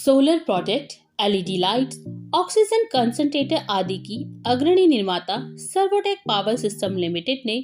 Solar project, LED lights, oxygen concentrator आदि की अग्रणी निर्माता सर्वोटेक पावर सिस्टम लिमिटेड ने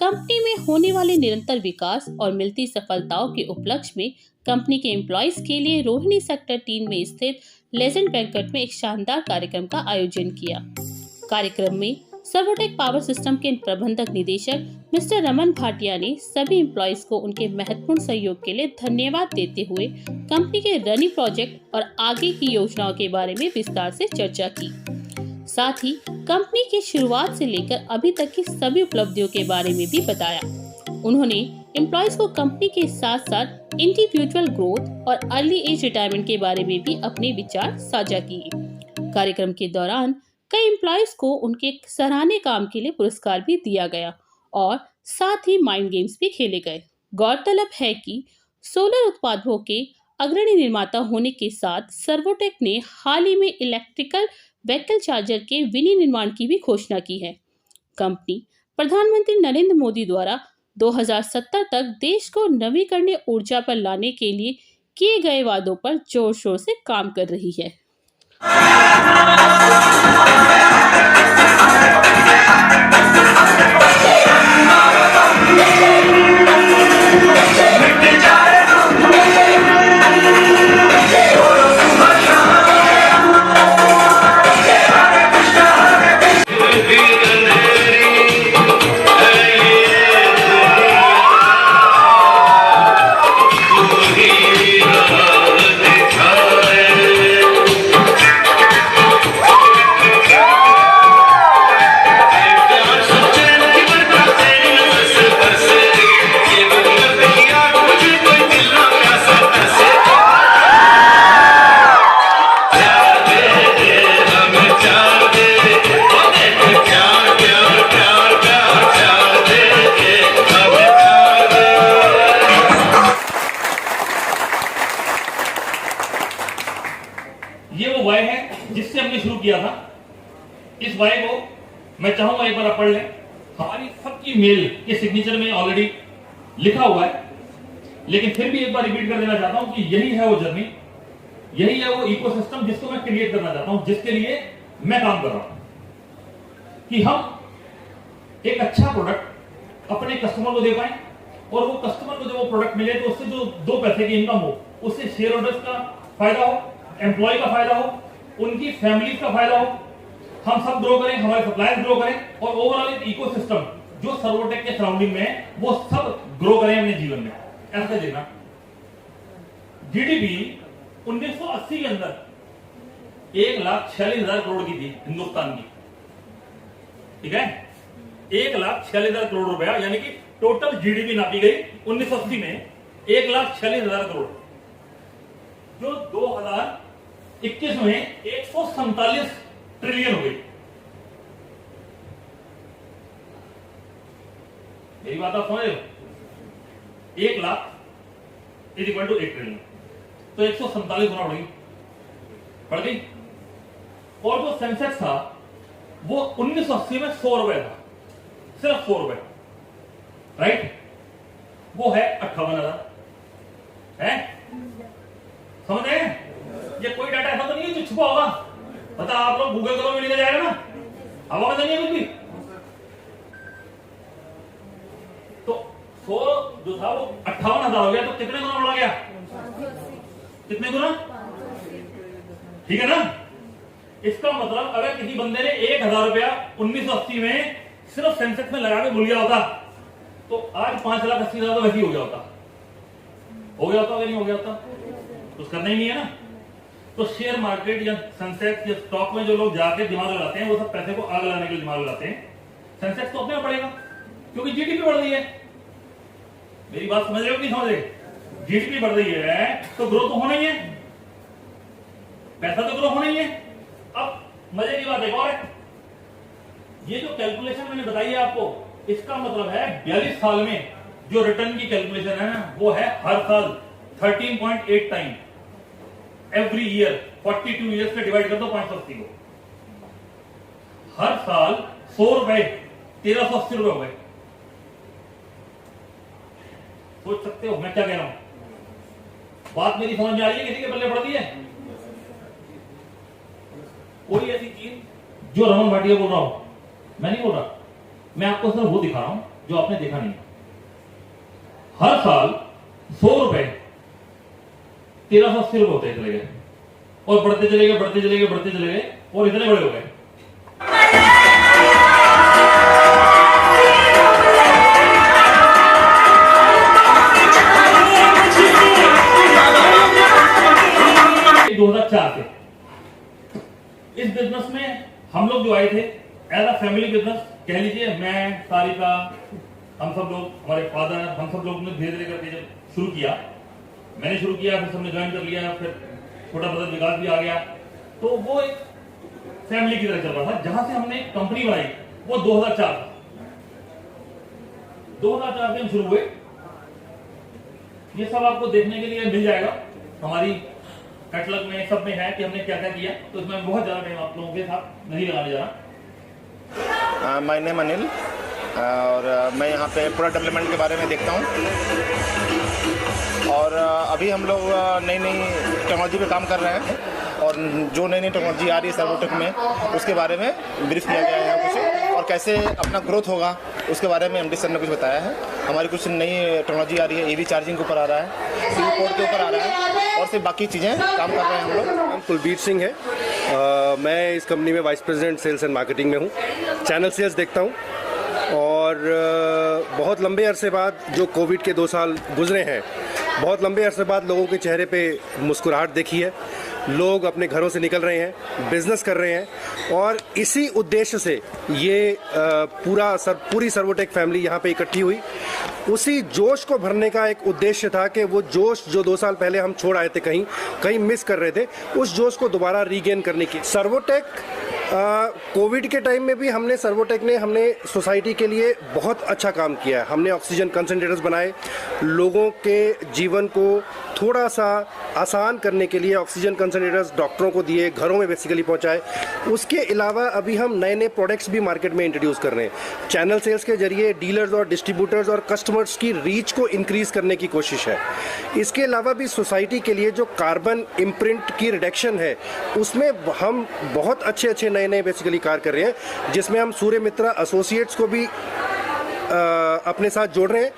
कंपनी में होने वाले निरंतर विकास और मिलती सफलताओं के उपलक्ष्य में कंपनी के एम्प्लॉयज के लिए रोहिणी सेक्टर 3 में स्थित लेजेंड बैंक्वेट में एक शानदार कार्यक्रम का आयोजन किया। कार्यक्रम में सर्वोटेक पावर सिस्टम के प्रबंधक निदेशक मिस्टर रमन भाटिया ने सभी एम्प्लॉयज को उनके महत्वपूर्ण सहयोग के लिए धन्यवाद देते हुए कंपनी के रनिंग प्रोजेक्ट और आगे की योजनाओं के बारे में विस्तार से चर्चा की। साथ ही कंपनी की शुरुआत से लेकर अभी तक की सभी उपलब्धियों के बारे में भी बताया। उन्होंने एम्प्लॉयज को कंपनी के साथ साथ इंडिविजुअल ग्रोथ और अर्ली एज रिटायरमेंट के बारे में भी अपने विचार साझा किए। कार्यक्रम के दौरान कई एम्प्लॉयज को उनके सराहनीय काम के लिए पुरस्कार भी दिया गया और साथ ही माइंड गेम्स भी खेले गए। गौरतलब है कि सोलर उत्पादों के अग्रणी निर्माता होने के साथ सर्वोटेक ने हाल ही में इलेक्ट्रिकल व्हीकल चार्जर के विनिर्माण की भी घोषणा की है। कंपनी प्रधानमंत्री नरेंद्र मोदी द्वारा 2070 तक देश को नवीकरणीय ऊर्जा पर लाने के लिए किए गए वादों पर जोर शोर से काम कर रही है। ये वो वाय है जिससे हमने शुरू किया था। इस वाय को मैं चाहूंगा एक बार आप पढ़ लें। हमारी सबकी मेल के सिग्नेचर में ऑलरेडी लिखा हुआ है, लेकिन फिर भी एक बार रिपीट कर देना चाहता हूं कि यही है वो जर्नी, यही है वो इकोसिस्टम जिसको मैं क्रिएट करना चाहता हूं, जिसके लिए मैं काम कर रहा हूं कि हम एक अच्छा प्रोडक्ट अपने कस्टमर को दे पाए और वो कस्टमर को जब वो प्रोडक्ट मिले तो उससे जो 2 पैसे की इनकम हो, उससे शेयर होल्डर्स का फायदा हो, एम्प्लॉय का फायदा हो, उनकी फैमिली का फायदा हो, हम सब ग्रो करें, हमारे सप्लायर्स ग्रो करें और ओवरऑल एक इकोसिस्टम जो सर्वोटेक के सराउंडिंग में है वो सब ग्रो करें अपने जीवन में। ऐसा देखना जीडीपी 1980 के अंदर 1,46,000 करोड़ की थी हिंदुस्तान की, ठीक है। 1,46,000 करोड़ रुपया यानी कि टोटल जीडीपी नापी गई 1980 में 1,46,000 करोड़, जो 2021 में 147 ट्रिलियन हो गई। मेरी बात आप समझ रहे हो? 1 lakh is equal to 1 trillion, तो 147 गुना बढ़ गई। और जो सेंसेक्स था वो 1980 में 100 रुपए था, सिर्फ 100 रुपए, राइट। वो है 58,000 है। समझ रहे हैं? ये कोई डाटा ऐसा तो नहीं है जो छुपा होगा, पता आप लोग गूगल करो मिल जाएगा ना, हवा में नहीं है कुछ भी। तो 100 जो था वो 58,000 हो गया, तो कितने गुना बढ़ा गया? कितने गुना? ठीक है ना। इसका मतलब अगर किसी बंदे ने 1,000 रुपया 1980 में सिर्फ सेंसेक्स में लगा के भूल गया होता तो आज 5,80,000 तो वैसे ही हो गया होता कि नहीं हो गया होता? कुछ करना ही नहीं है ना। तो शेयर मार्केट या सेंसेक्स या स्टॉक में जो लोग जाके दिमाग लगाते हैं वो सब पैसे को आग लगाने के लिए दिमाग लगाते हैं। सेंसेक्स तो अपने आप बढ़ेगा क्योंकि जीडीपी बढ़ रही है। मेरी बात समझ रहे हो कि समझ रहे? जीडीपी बढ़ रही है तो ग्रोथ तो होना ही है, पैसा तो ग्रो होना ही है। अब मजे की बात एक और है, ये जो कैलकुलेशन मैंने बताई है आपको, इसका मतलब है 42 साल में जो रिटर्न की कैलकुलेशन है ना वो है हर साल 13.8 टाइम एवरी ईयर। 42 ईयर्स पे डिवाइड कर दो 580 को, हर साल 100 रुपए 1380 रुपए हो गए। सोच सकते हो मैं क्या कह रहा हूं? बात मेरी समझ में आ रही है? किसी के पल्ले पड़ती है? कोई ऐसी चीज जो रमन भाटिया बोल रहा हूं, मैं नहीं बोल रहा, मैं आपको सिर्फ वो दिखा रहा हूं जो आपने देखा नहीं। हर साल 100 रुपए 1380 रुपए होते चले गए और बढ़ते चले गए, बढ़ते चले गए, बढ़ते चले गए और इतने बड़े हो गए। से इस बिजनेस में हम लोग जो आए थे एज अ फैमिली बिजनेस कह लीजिए, मैं, सारिका, हम सब लोग, हमारे फादर, हम सब लोग ने धीरे धीरे करके जब शुरू किया, मैंने शुरू किया, फिर सबने ज्वाइन कर लिया, फिर छोटा ब्रदर विकास भी आ गया, तो वो एक फैमिली की तरह चल रहा था। जहां से हमने कंपनी बनाई वो 2004 से हम शुरू हुए। ये सब आपको देखने के लिए मिल जाएगा हमारी कैटलॉग में, सब में है कि हमने क्या क्या किया, तो इसमें बहुत ज्यादा टाइम आप लोगों के साथ नहीं लगाने जा रहा। माय नेम अनिल और मैं यहाँ पे प्रोडक्ट डेवलपमेंट के बारे में देखता हूँ और अभी हम लोग नई नई टेक्नोलॉजी पे काम कर रहे हैं और जो नई नई टेक्नोलॉजी आ रही है सर्वोटेक में उसके बारे में ब्रीफ किया गया है कुछ, और कैसे अपना ग्रोथ होगा उसके बारे में एमडी सर ने कुछ बताया है। हमारी कुछ नई टेक्नोलॉजी आ रही है, ईवी चार्जिंग के ऊपर आ रहा है, सी पोर्ट के ऊपर आ रहा है और सिर्फ बाकी चीज़ें काम कर रहे हैं हम लोग। कुलबीर सिंह है, मैं इस कंपनी में vice president sales and marketing में हूँ। चैनल सेल्स देखता हूँ और बहुत लंबे अरसे बाद जो कोविड के 2 साल गुजरे हैं, बहुत लंबे अरसे बाद लोगों के चेहरे पे मुस्कुराहट देखी है। लोग अपने घरों से निकल रहे हैं, बिजनेस कर रहे हैं और इसी उद्देश्य से ये पूरी सर्वोटेक फैमिली यहाँ पे इकट्ठी हुई। उसी जोश को भरने का एक उद्देश्य था कि वो जोश जो 2 साल पहले हम छोड़ आए थे, कहीं मिस कर रहे थे, उस जोश को दोबारा रीगेन करने की। सर्वोटेक कोविड के टाइम में भी हमने सोसाइटी के लिए बहुत अच्छा काम किया है। हमने ऑक्सीजन कंसंट्रेटर्स बनाए, लोगों के जीवन को थोड़ा सा आसान करने के लिए ऑक्सीजन कंसंट्रेटर्स डॉक्टरों को दिए, घरों में बेसिकली पहुंचाए। उसके अलावा अभी हम नए नए प्रोडक्ट्स भी मार्केट में इंट्रोड्यूस कर रहे हैं। चैनल सेल्स के जरिए डीलर्स और डिस्ट्रीब्यूटर्स और कस्टमर्स की रीच को इंक्रीज करने की कोशिश है। इसके अलावा भी सोसाइटी के लिए जो कार्बन इम्प्रिंट की रिडक्शन है उसमें हम बहुत अच्छे नए बेसिकली कार्य कर रहे हैं, जिसमें हम सूर्य मित्रा एसोसिएट्स को भी अपने साथ जोड़ रहे हैं।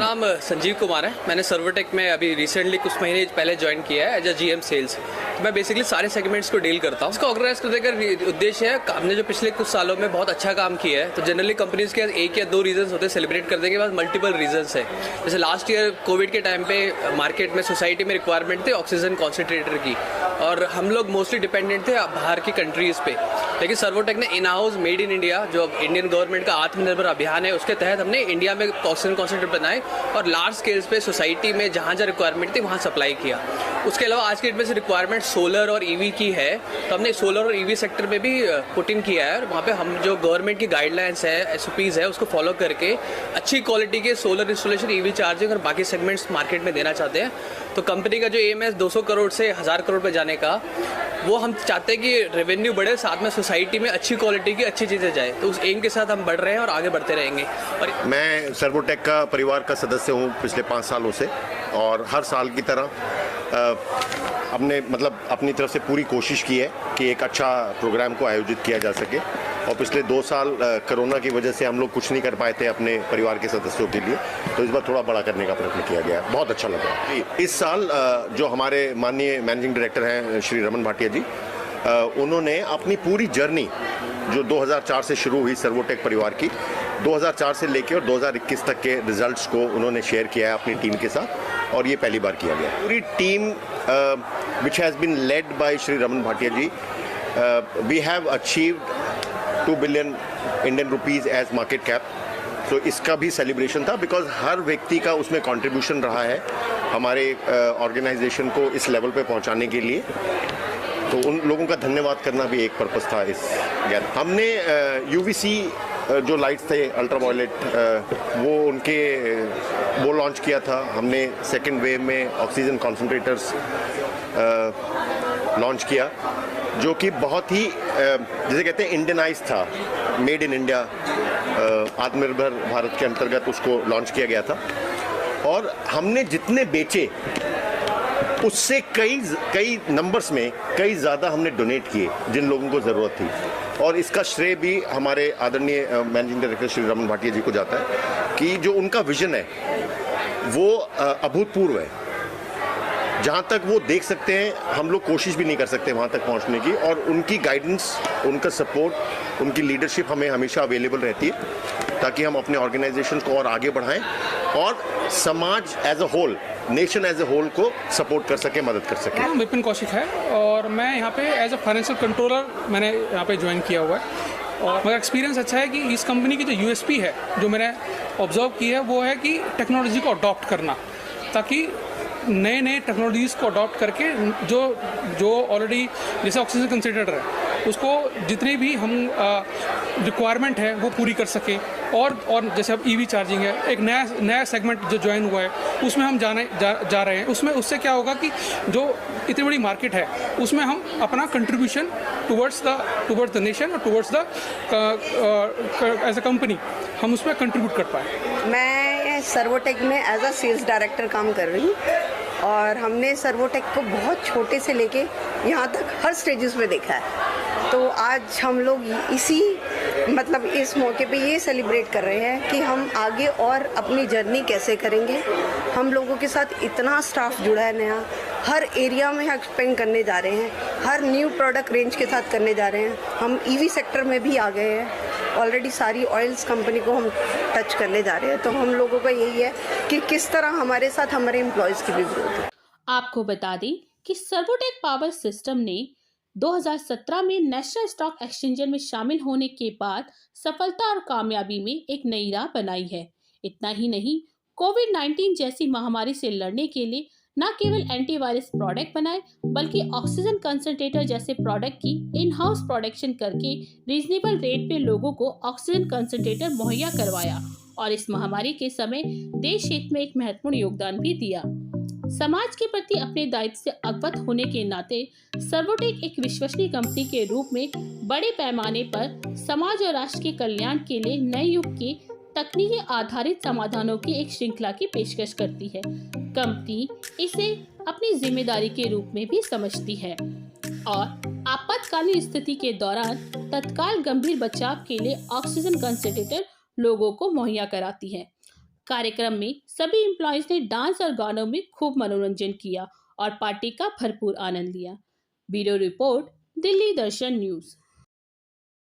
नाम संजीव कुमार है। मैंने सर्वोटेक में अभी रिसेंटली कुछ महीने पहले ज्वाइन किया है एज अ जीएम सेल्स। मैं बेसिकली सारे सेगमेंट्स को डील करता हूँ। इसका ऑर्गेनाइज करने का उद्देश्य है, हमने जो पिछले कुछ सालों में बहुत अच्छा काम किया है, तो जनरली कंपनीज के 1 या 2 रीजंस होते हैं सेलिब्रेट करने के बाद, मल्टीपल रीजंस है। जैसे लास्ट ईयर कोविड के टाइम पे मार्केट में सोसाइटी में रिक्वायरमेंट थे ऑक्सीजन कॉन्सेंट्रेटर की और हम लोग मोस्टली डिपेंडेंट थे बाहर की कंट्रीज पे, लेकिन सर्वोटेक ने in house made in India जो इंडियन गवर्नमेंट का आत्मनिर्भर अभियान है उसके तहत हमने इंडिया में ऑक्सीजन कॉन्सेंट्रेटर बनाए और लार्ज स्केल्स पे सोसाइटी में जहाँ जहाँ रिक्वायरमेंट थी वहाँ सप्लाई किया। उसके अलावा आज के डेट में से रिक्वायरमेंट सोलर और ईवी की है, तो हमने सोलर और ईवी सेक्टर में भी पुट इन किया है और वहाँ पे हम जो गवर्नमेंट की गाइडलाइंस है, एसओपीज है, उसको फॉलो करके अच्छी क्वालिटी के सोलर इंस्टॉलेशन, ईवी चार्जिंग और बाकी सेगमेंट्स मार्केट में देना चाहते हैं। तो कंपनी का जो एम है 200 करोड़ से 1000 करोड़ पे जाने का, वो हम चाहते हैं कि रेवेन्यू बढ़े, साथ में सोसाइटी में अच्छी क्वालिटी की अच्छी चीज़ें जाए, तो उस एम के साथ हम बढ़ रहे हैं और आगे बढ़ते रहेंगे। और मैं सर्वोटेक का परिवार का सदस्य हूँ पिछले 5 सालों से और हर साल की तरह अपनी तरफ से पूरी कोशिश की है कि एक अच्छा प्रोग्राम को आयोजित किया जा सके। और पिछले 2 साल कोरोना की वजह से हम लोग कुछ नहीं कर पाए थे अपने परिवार के सदस्यों के लिए, तो इस बार थोड़ा बड़ा करने का प्रयत्न किया गया। बहुत अच्छा लगा। इस साल जो हमारे माननीय मैनेजिंग डायरेक्टर हैं श्री रमन भाटिया जी, उन्होंने अपनी पूरी जर्नी जो 2004 से शुरू हुई सर्वोटेक परिवार की, 2004 से लेकर और 2021 तक के रिजल्ट्स को उन्होंने शेयर किया है अपनी टीम के साथ और ये पहली बार किया गया। पूरी team which has been led by Shri Raman Bhatia ji, we have achieved 2 billion Indian rupees as market cap. तो इसका भी सेलिब्रेशन था बिकॉज हर व्यक्ति का उसमें कंट्रीब्यूशन रहा है हमारे ऑर्गेनाइजेशन को इस लेवल पे पहुंचाने के लिए, तो उन लोगों का धन्यवाद करना भी एक पर्पस था इस गैर। हमने यूवीसी जो लाइट्स थे अल्ट्रावायलेट, वो लॉन्च किया था। हमने सेकेंड वेव में ऑक्सीजन कॉन्सेंट्रेटर्स लॉन्च किया जो कि बहुत ही जैसे कहते हैं इंडियनाइज था, मेड इन इंडिया, आत्मनिर्भर भारत के अंतर्गत उसको लॉन्च किया गया था। और हमने जितने बेचे उससे कई नंबर्स में कई ज़्यादा हमने डोनेट किए जिन लोगों को ज़रूरत थी, और इसका श्रेय भी हमारे आदरणीय मैनेजिंग डायरेक्टर श्री रमन भाटिया जी को जाता है कि जो उनका विजन है वो अभूतपूर्व है। जहाँ तक वो देख सकते हैं, हम लोग कोशिश भी नहीं कर सकते वहाँ तक पहुँचने की, और उनकी गाइडेंस, उनका सपोर्ट, उनकी लीडरशिप हमें हमेशा अवेलेबल रहती है ताकि हम अपने ऑर्गेनाइजेशन को और आगे बढ़ाएं और समाज as a whole, nation as a whole को सपोर्ट कर सके, मदद कर सके। नाम विपिन कौशिक है और मैं यहाँ पे एज अ फाइनेंशियल कंट्रोलर मैंने यहाँ पे ज्वाइन किया हुआ है, और मेरा एक्सपीरियंस अच्छा है कि इस कंपनी की जो यूएसपी है जो मैंने ऑब्जर्व की है वो है कि टेक्नोलॉजी को अडॉप्ट करना, ताकि नए नए टेक्नोलॉजीज़ को अडॉप्ट करके जो ऑलरेडी जैसे ऑक्सीजन कंसंट्रेटर है उसको जितनी भी हम रिक्वायरमेंट है वो पूरी कर सके, और जैसे अब ईवी चार्जिंग है, एक नया सेगमेंट जो ज्वाइन हुआ है उसमें हम जा रहे हैं। उससे क्या होगा कि जो इतनी बड़ी मार्केट है उसमें हम अपना कंट्रीब्यूशन टुवर्ड्स द नेशन और towards the as a company हम उसमें कंट्रीब्यूट कर पाए। मैं सर्वोटेक में एज अ सेल्स डायरेक्टर काम कर रही हूँ, और हमने सर्वोटेक को बहुत छोटे से लेके यहाँ तक हर स्टेजेस में देखा है। तो आज हम लोग इस मौके पे ये सेलिब्रेट कर रहे हैं कि हम आगे और अपनी जर्नी कैसे करेंगे। हम लोगों के साथ इतना स्टाफ जुड़ा है नया, हर एरिया में एक्सपेंड करने जा रहे हैं, हर न्यू प्रोडक्ट रेंज के साथ करने जा रहे हैं। हम ईवी सेक्टर में भी आ गए हैं, ऑलरेडी सारी ऑयल्स कंपनी को हम टच करने जा रहे हैं। तो हम लोगों का यही है कि किस तरह हमारे साथ हमारे एम्प्लॉयज़ की भी ग्रोथ है। आपको बता दें कि सर्वोटेक पावर सिस्टम ने 2017 में नेशनल स्टॉक एक्सचेंजर में शामिल होने के बाद सफलता और कामयाबी में एक नई राह बनाई है। इतना ही नहीं, कोविड-19 जैसी महामारी से लड़ने के लिए न केवल एंटीवायरस प्रोडक्ट बनाए, बल्कि ऑक्सीजन कंसंट्रेटर जैसे प्रोडक्ट की इन हाउस प्रोडक्शन करके रीजनेबल रेट पे लोगों को ऑक्सीजन कंसंट्रेटर मुहैया करवाया, और इस महामारी के समय देश हित में एक महत्वपूर्ण योगदान भी दिया। समाज के प्रति अपने दायित्व से अवगत होने के नाते सर्वोटेक एक विश्वसनीय कंपनी के रूप में बड़े पैमाने पर समाज और राष्ट्र के कल्याण के लिए नए युग के तकनीकी आधारित समाधानों की एक श्रृंखला की पेशकश करती है। कंपनी इसे अपनी जिम्मेदारी के रूप में भी समझती है और आपातकालीन स्थिति के दौरान तत्काल गंभीर बचाव के लिए ऑक्सीजन कंसंट्रेटर लोगों को मुहैया कराती है। कार्यक्रम में सभी एम्प्लॉयज ने डांस और गानों में खूब मनोरंजन किया और पार्टी का भरपूर आनंद लिया। ब्यूरो रिपोर्ट, दिल्ली दर्शन न्यूज।